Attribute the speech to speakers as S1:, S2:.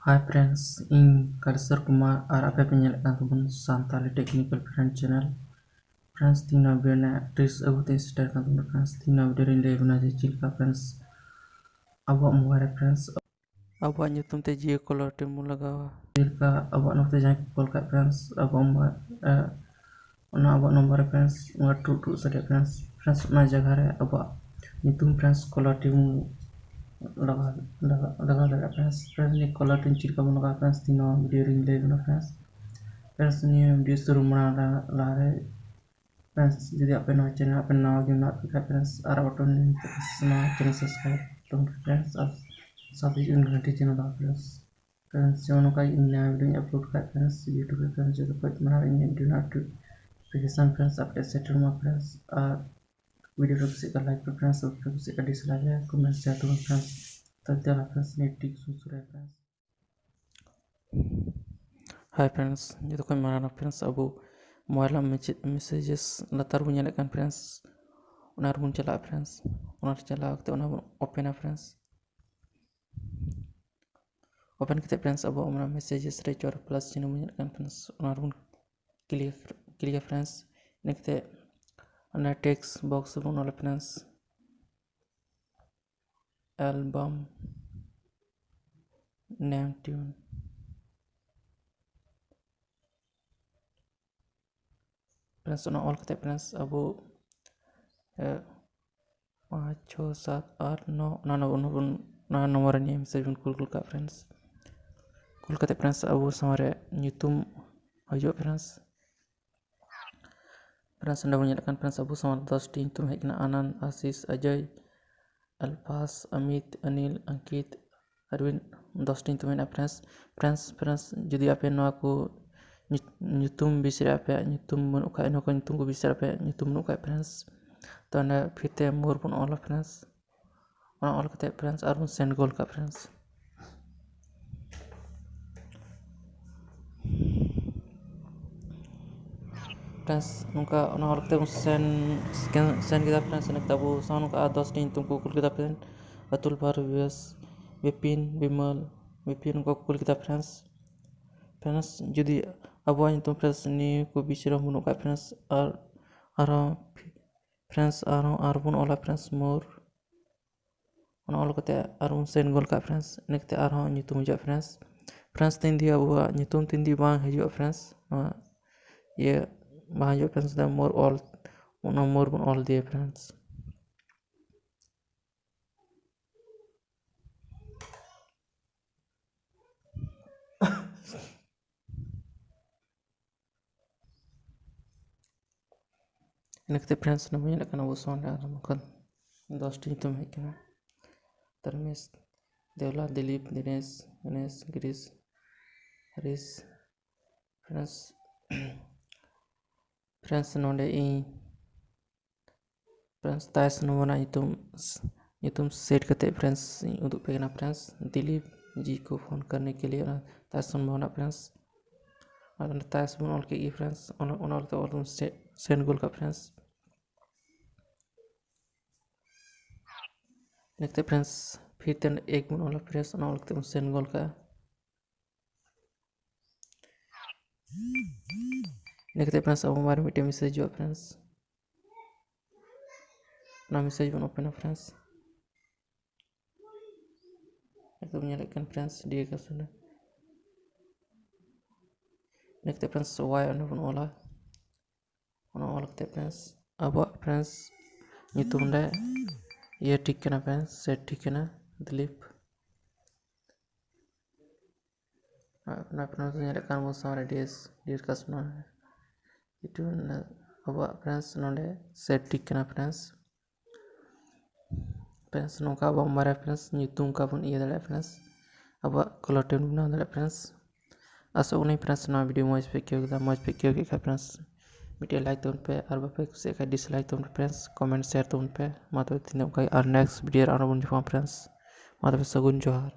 S1: Hi friends, in Kalsar Kumar are ape penyelidikan tubun santhali technical friend channel. Friends tina bina tris abu tes start kan tubun friends tina bina inde bina jil ka friends abu muare friends
S2: Abang nyutum te jio kolor temu lagawa.
S1: jil ka abu nokte jangan call ka friends abu muar ona abu nomor friends muar tu sade friends friends na jaga re abu nyutum friends kolor temu laga friends friends ni kolor tin jil ka laga friends tina video inde bina friends friends ni video suruh mana lare friends jadi apa nama channel apa nama game nak kita friends arah button ini semua channel subscribe don't friends subscribe ganti channel dah friends friends jangan lupa ini video upload kat friends YouTube friends juga buat mana ini do not do application friends update set rumah friends video terus ka like friends terus ka dislike ya comment share tuh friends terus friends ini tips susah friends.
S2: Hi friends, itu kan mana friends abu mualah messages latar punya lekan friends. Unar pun celak friends. Unar celak waktu unar open friends. Open kita friends abu unar messages recor plus cina punya lekan friends. Unar pun clear friends. Ini kita unar text box pun oleh friends. Album name tune. Friends unar all kita friends abu 5, 6, 7, 8, 9 na nomor ni message pun kul ka friends kul kate friends abu samare nyutum ayo friends anda menyatakan friends abu samare 10 team tum hekna Anan, Asis, Ajay, Alpas, Amit, Anil, Ankit, Arvin 10 team tum hekna friends jadi apa no aku nyutum bisira apa nyutum menukai no ko nyutum ko bisira apa nyutum menukai friends tanda fite mur pun all friends orang all kata friends arun send goal ka friends nungka orang all kata send kita friends nak tabu sama nungka ados tin tungku kul kita friends atul baru viewers Bipin Bimal Bipin nungka kul kita friends jadi abuan itu friends ni ku bisira menukai friends arang friends arun all friends more orang all kata arun send goal ka friends nek te arang nyutum ja friends tindi abuah nyutum tindi bang hajo friends ye bang hajo friends da more all more pun all dia friends nek te friends namanya nak kena usaha dah makan 10 tin tum hekna Termes Devla Dilip Dinesh Ganesh Girish Haris friends nonde i friends tais nomor itu set करते friends untuk pegana friends Dilip ji को phone करने के लिए tais nomor friends और tais pun all के friends और तो और सेंड गोल का फ्रेंड्स देखते फ्रेंड्स फिर तन एक पun all फ्रेंड्स और तो सेंड गोल का देखते फ्रेंड्स अब हमारे मीटिंग मैसेज जो फ्रेंड्स ना message pun open friends itu menyalakan friends dia ke sana nekte friends why on pun ola kete friends aba friends nyutum da ye ठीक kena friends set ठीक kena Dilip na friends menyalakan musara dia ke sana itu aba friends nonde set ठीक kena friends nongka aba mara friends nyutum ka pun iya dale friends aba color tune bina dale friends asa unai friends na video moj pe kyo ke friends video like तो उन पे और बापे से का dislike तो उन पे फ्रेंड्स कमेंट शेयर तो उन पे मातो तीनों का और नेक्स्ट वीडियो आना बुन जो फ्रेंड्स मातो सगुन जोहार